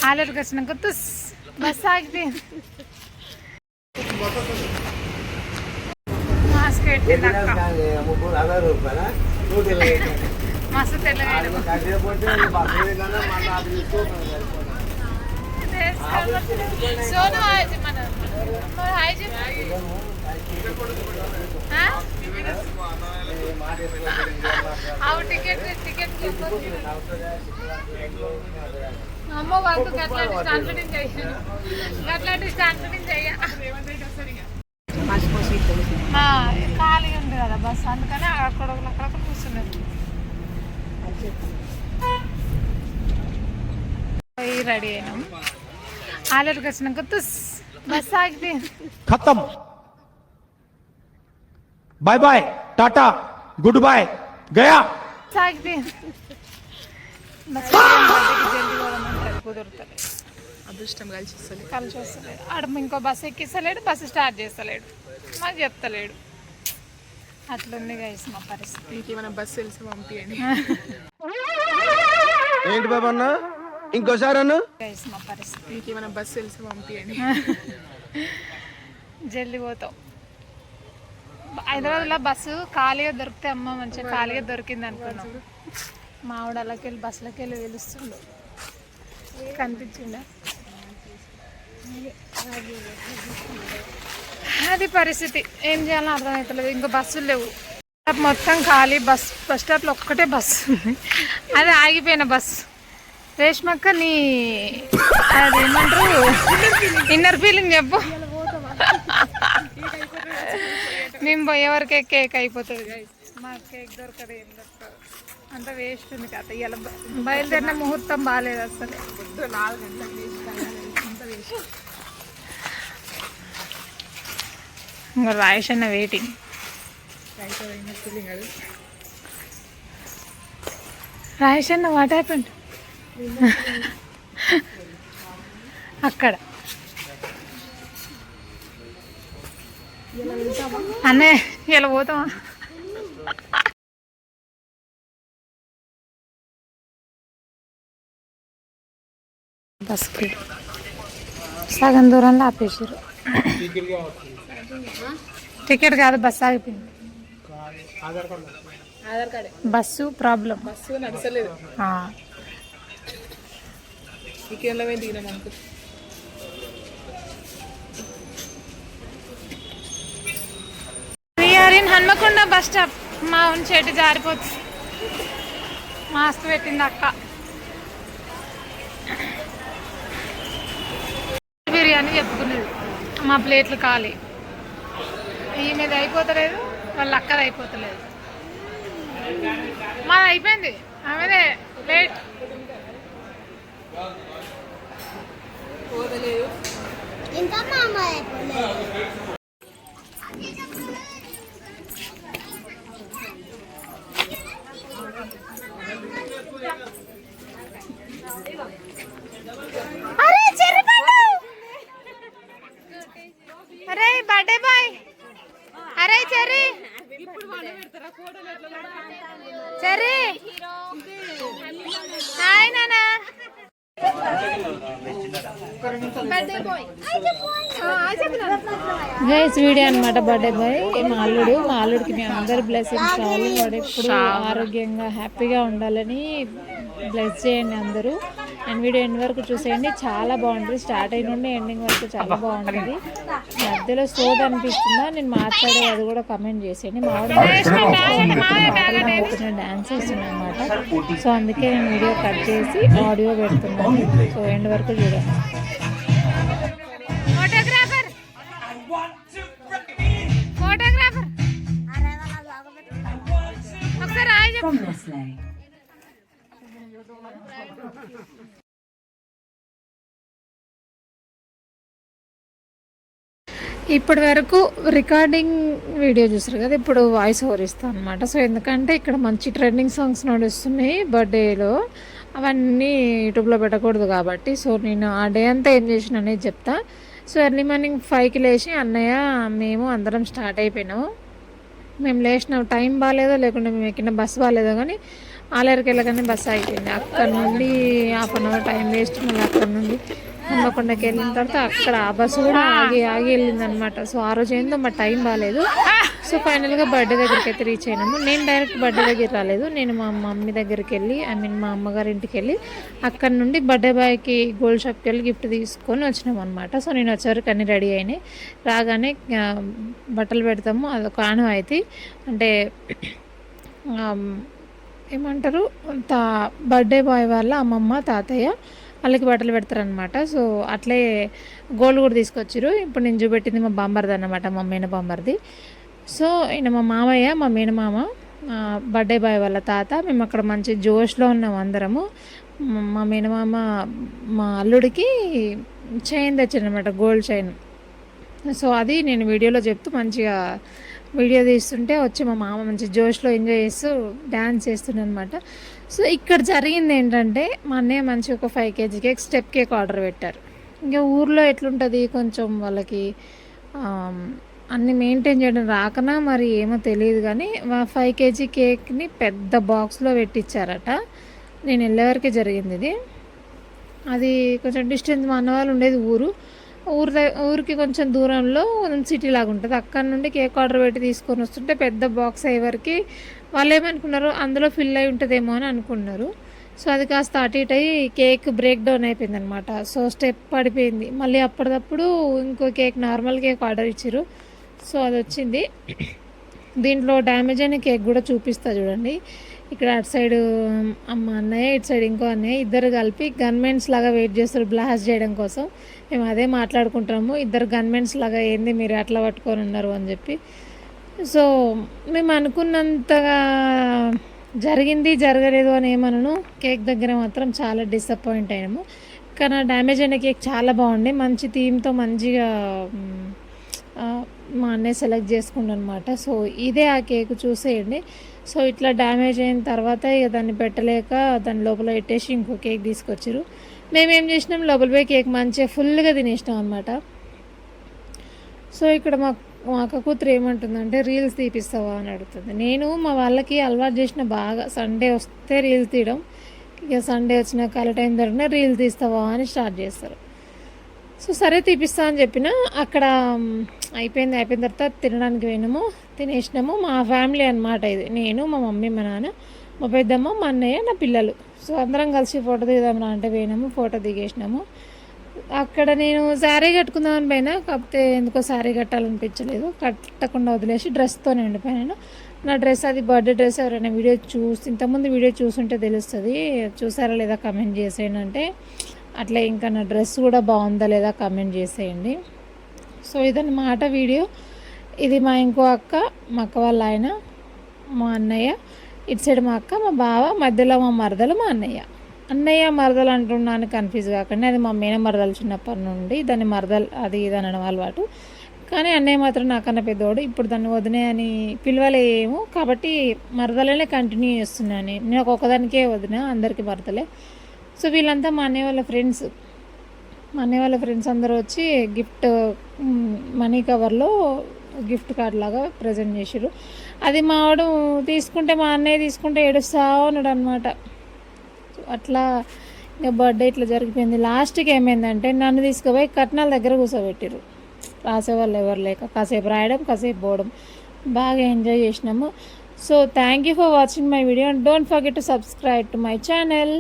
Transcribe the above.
ఆలూరుకి వచ్చినాక తుస్ బస్ ఆగిపోయింది. మాస్క్ పెట్టింది అక్క. మస్తు తెల్లగాడు. సోను హాయ్ టికెట్ అమ్మ వాళ్ళు గట్లాంటి కాన్ఫిడెన్స్ అయ్యాను, గట్లాంటి కాన్ఫిడెన్స్ అయ్యా. ఖాళీ ఉంది కదా బస్, అందుకని అక్కడ కూర్చున్నారు. రెడీ అయినాం. ఆలూరుకి వచ్చినాక తుస్ బస్ ఆగిపోయింది. ఖతం. బాయ్ బాయ్, టాటా, గుడ్ బాయ్, గయా. ఆగిపోయింది. కుదురుతలేదు, అదృష్టం కలిసి వస్తలేదు. ఆడ ఇంకో బస్సు ఎక్కిస్తలేడు, బస్సు స్టార్ట్ చేస్తలేడు, మాకు చెప్తలేడు. అట్లుంది గైస్ మా పరిస్థితి. ఇంకేమైనా బస్సు తెలిసి పంపించండి. ఏంటి బాబా అన్న, ఇంకోసారి అన్న గైస్ మా పరిస్థితి. ఇంకేమైనా బస్సు తెలిసి పంపించండి. జల్దీ పోతాం. హైదరాబాద్లో బస్సు ఖాళీగా దొరికితే అమ్మ మంచిగా ఖాళీగా దొరికింది అనుకున్నాం. మావిడ అలాకి వెళ్ళి బస్సులోకి వెళ్ళి వెలుస్తుండు, కనిపించిందా? అది పరిస్థితి. ఏం చేయాలో అర్థమవుతలేదు. ఇంకా బస్సులు లేవు, మొత్తం ఖాళీ. బస్ స్టాప్లో ఒక్కటే బస్సు ఉంది, అది ఆగిపోయిన బస్సు. రేష్మక్క నీ అది ఏమంటారు ఇన్నర్ ఫీలింగ్ చెప్పు. మేము పోయేవరకే కేక్ అయిపోతుంది గైస్, మాకు కేక్ దొరకదు, ఏం దొరకదు, అంత వేస్ట్ ఉంది కదా. ఇలా బయలుదేరిన ముహూర్తం బాగాలేదు అసలు. 4 గంటలకు ఇంకా రాయేష్ అన్న వెయిటింగ్. రాయేష్ అన్న వాట్ హ్యాపెండ్ అక్కడ? అన్నే ఇలా పోతామా? బస్కి సగం దూరంలో ఆపేసారు. టికెట్ కాదు, బస్సు ఆగిపోయింది. ఆధార్ కార్డే బస్సు ప్రాబ్లం, బస్సు నడచలేదు. ఇంకేళ్ళమే దిగినాం అనుకో. Hanamkonda bus stop. మా చెట్టు జారిపోతుంది. మాస్క్ పెట్టింది అక్క. బిర్యానీ చెప్పుకునేది, మా ప్లేట్లు ఖాళీ. ఈమెది అయిపోతలేదు, వాళ్ళ అక్కది అయిపోతలేదు. మాది అయిపోయింది, ఆమెదే ప్లేట్. అరే బర్త్డే బాయ్, అరే చెర్రీ చెర్రీ హాయ్ నానా. గైస్ వీడియో అనమాట బర్త్డే బాయ్. మా అల్లుడికి మీ అందరు బ్లెస్సింగ్స్ కావాలి. వాడు ఎప్పుడు ఆరోగ్యంగా హ్యాపీగా ఉండాలని బ్లెస్ చేయండి అందరూ. అండ్ వీడియో ఎండ్ వరకు చూసేయండి, చాలా బాగుంటుంది. స్టార్ట్ అయిన నుండి ఎండింగ్ వరకు చాలా బాగుంటుంది. మధ్యలో సోది అనిపిస్తుందా నేను మాట్లాడే, అది కూడా కమెంట్ చేసేయండి. మావిడ డాన్స్ చేస్తున్నాయి అన్నమాట, సో అందుకే నేను వీడియో కట్ చేసి ఆడియో పెడుతున్నాను. సో ఎండ్ వరకు చూడండి. ఇప్పటి వరకు రికార్డింగ్ వీడియో చూసారు కదా, ఇప్పుడు వాయిస్ ఓవర్ ఇస్తాను అనమాట. సో ఎందుకంటే ఇక్కడ మంచి ట్రెండింగ్ సాంగ్స్ నడుస్తున్నాయి బర్త్డేలో, అవన్నీ యూట్యూబ్లో పెట్టకూడదు కాబట్టి. సో నేను ఆ డే అంతా ఏం చేసిన అనేది చెప్తా. సో ఎర్లీ మార్నింగ్ 5కి లేచి అన్నయ్య మేము అందరం స్టార్ట్ అయిపోయినాము. మేము లేచిన టైం బాగాలేదో లేకుంటే మేము ఎక్కిన బస్సు బాగాలేదో కానీ ఆలేరుకి వెళ్ళగానే బస్సు అయిపోయింది. అక్కడ నుండి 1/2 టైం వేస్ట్. మళ్ళీ అక్కడ నుండి హన్మకొండకి వెళ్ళిన తర్వాత అక్కడ ఆ బస్సు కూడా ఆగి ఆగి వెళ్ళింది అనమాట. సో ఆ రోజు ఏందో మా టైం బాగాలేదు. సో ఫైనల్గా బర్త్డే దగ్గరికి అయితే రీచ్ అయినాము. నేను డైరెక్ట్ బర్త్డే దగ్గర రాలేదు. నేను మా మమ్మీ దగ్గరికి వెళ్ళి మా అమ్మగారి ఇంటికి వెళ్ళి అక్కడ నుండి బర్త్డే బాయ్కి గోల్డ్ షాప్కి వెళ్ళి గిఫ్ట్ తీసుకొని వచ్చినాం అనమాట. సో నేను వచ్చేవరకు అన్నీ రెడీ అయినాయి. రాగానే బట్టలు పెడతాము, అదొక ఆనవాయితీ. అంటే ఏమంటారు, బర్త్డే బాయ్ వాళ్ళ అమ్మమ్మ తాతయ్య వాళ్ళకి బట్టలు పెడతారనమాట. సో అట్లే గోల్డ్ కూడా తీసుకొచ్చారు. ఇప్పుడు నేను చూపెట్టింది మా బాంబర్ది అనమాట, మా మేన బాంబర్ది. సో ఈయన మా మామయ్య, మా మేనమామ, బర్త్డే బాయ్ వాళ్ళ తాత. మేము అక్కడ మంచి జోష్లో ఉన్నాం అందరము. మా మేనమామ మా అల్లుడికి చైన్ తెచ్చాడనమాట, గోల్డ్ చైన్. సో అది నేను వీడియోలో చెప్తూ మంచిగా వీడియో తీస్తుంటే వచ్చి మా మామ మంచి జోష్లో ఎంజాయ్ చేస్తూ డ్యాన్స్ చేస్తుండే అనమాట. సో ఇక్కడ జరిగింది ఏంటంటే, మా అన్నయ్య మంచి ఒక 5 kg cake, step cake order పెట్టారు. ఇంకా ఊర్లో ఎట్లుంటుంది, కొంచెం వాళ్ళకి అన్నీ మెయింటైన్ చేయడం రాకనా మరి ఏమో తెలియదు, కానీ 5 kg కేక్ని పెద్ద బాక్స్లో పెట్టించారట. నేను వెళ్ళేవరకే జరిగింది ఇది. అది కొంచెం డిస్టెన్స్, మా అన్న వాళ్ళు ఉండేది ఊరికి కొంచెం దూరంలో సిటీ లాగా ఉంటుంది. అక్కడ నుండి కేక్ ఆర్డర్ పెట్టి తీసుకొని వస్తుంటే పెద్ద బాక్స్ అయ్యేవరకు వాళ్ళు ఏమనుకున్నారు, అందులో ఫిల్ అయి ఉంటుందేమో అని అనుకున్నారు. సో అది కాస్త అటు ఇటు అయ్యి కేక్ బ్రేక్ డౌన్ అయిపోయింది అనమాట. సో స్టెప్ పడిపోయింది. మళ్ళీ అప్పటికప్పుడు ఇంకో కేక్, నార్మల్ కేక్ ఆర్డర్ ఇచ్చారు. సో అది వచ్చింది. దీంట్లో డ్యామేజ్ అయిన కేక్ కూడా చూపిస్తా చూడండి. ఇక్కడ అటు సైడ్ అమ్మ అన్నయ్య, ఇటు సైడ్ ఇంకో అన్నయ్య, ఇద్దరు కలిపి గన్మెన్స్ లాగా వెయిట్ చేస్తారు బ్లాస్ట్ చేయడం కోసం. మేము అదే మాట్లాడుకుంటున్నాము, ఇద్దరు గన్మెన్స్ లాగా ఏంది మీరు అట్లా పట్టుకొని ఉన్నారు అని చెప్పి. సో మేము అనుకున్నంతగా జరగలేదు అని ఏమనను. కేక్ దగ్గర మాత్రం చాలా డిసప్పాయింట్ అయినాము. కానీ డ్యామేజ్ అయిన కేక్ చాలా బాగుంది, మంచి థీమ్తో మంచిగా మా అన్నయ్య సెలెక్ట్ చేసుకుండు అనమాట. సో ఇదే ఆ కేక్ చూసేయండి. సో ఇట్లా డ్యామేజ్ అయిన తర్వాత ఇక దాన్ని పెట్టలేక దాని లోపల పెట్టేసి ఇంకో కేక్ తీసుకొచ్చారు. మేమేం చేసినాం, లోపల పోయి కేక్ మంచిగా ఫుల్గా తినేసినాం అనమాట. సో ఇక్కడ మా అక్క కూతురు ఏమంటుందంటే, రీల్స్ తీపిస్తావా అని అడుగుతుంది. నేను మా వాళ్ళకి అలవాటు చేసిన బాగా, సండే వస్తే రీల్స్ తీయడం. ఇక సండే వచ్చిన కాల టైం దొరికినా రీల్స్ తీస్తావా అని స్టార్ట్ చేస్తారు. సో సరే తీపిస్తా అని చెప్పిన. అక్కడ అయిపోయిన తర్వాత తినడానికి పోయినాము, తినేసినాము. మా ఫ్యామిలీ అనమాట ఇది, నేను, మా మమ్మీ, మా నాన్న, మా పెద్దమ్మ, మా అన్నయ్య, నా పిల్లలు. సో అందరం కలిసి ఫోటో దిగుదాం అంటే పోయినాము, ఫోటో దిగేసినాము. అక్కడ నేను శారీ కట్టుకుందామని పోయినా, కాకపోతే ఎందుకో శారీ కట్టాలనిపించలేదు, కట్టకుండా వదిలేసి డ్రెస్తోనే ఉండిపోయాను. నా డ్రెస్ అది బర్త్డే డ్రెస్. ఎవరైనా ఇంతకుముందు వీడియో చూస్తుంటే తెలుస్తుంది, చూసారా లేదా కమెంట్ చేసేయండి. అంటే అట్లా ఇంకా నా డ్రెస్ కూడా బాగుందా లేదా కమెంట్ చేసేయండి. సో ఇదన్నమాట వీడియో. ఇది మా ఇంకో అక్క, మా అక్క వాళ్ళ ఆయన, మా అన్నయ్య, ఇటు సైడ్ మా అక్క, మా బావ, మధ్యలో మా మరదలు, మా అన్నయ్య మరదలు అంటున్నాను, కన్ఫ్యూజ్ కాకండి. అది మా మేన మరదలు చిన్నప్పటి నుండి, దాన్ని మరదలు అది ఇది అనడం అలవాటు. కానీ అన్నయ్య మాత్రం నాకన్నా పెద్దవాడు. ఇప్పుడు దాన్ని వదినే అని పిలవలేము, కాబట్టి మరదలనే కంటిన్యూ చేస్తున్నాను. నేను ఒక్కొక్కదానికే వదిన, అందరికీ మరదలే. సో వీళ్ళంతా మా అన్నయ్య వాళ్ళ ఫ్రెండ్స్. మా అన్నయ్య వాళ్ళ ఫ్రెండ్స్ అందరూ వచ్చి గిఫ్ట్ మనీ కవర్లో గిఫ్ట్ కార్డ్ లాగా ప్రజెంట్ చేసారు. అది మా వాడు తీసుకుంటే, మా అన్నయ్య తీసుకుంటే ఏడుస్తా ఉన్నాడు అనమాట. అట్లా ఇంకా బర్త్డే ఇట్లా జరిగిపోయింది. లాస్ట్కి ఏమైందంటే, నన్ను తీసుకుపోయి కట్నాల దగ్గర కూర్చోబెట్టారు. రాసేవాళ్ళు ఎవరు లేక, కాసేపు రాయడం, కాసేపు పోవడం. బాగా ఎంజాయ్ చేసినాము. So thank you for watching my video and don't forget to subscribe to my channel.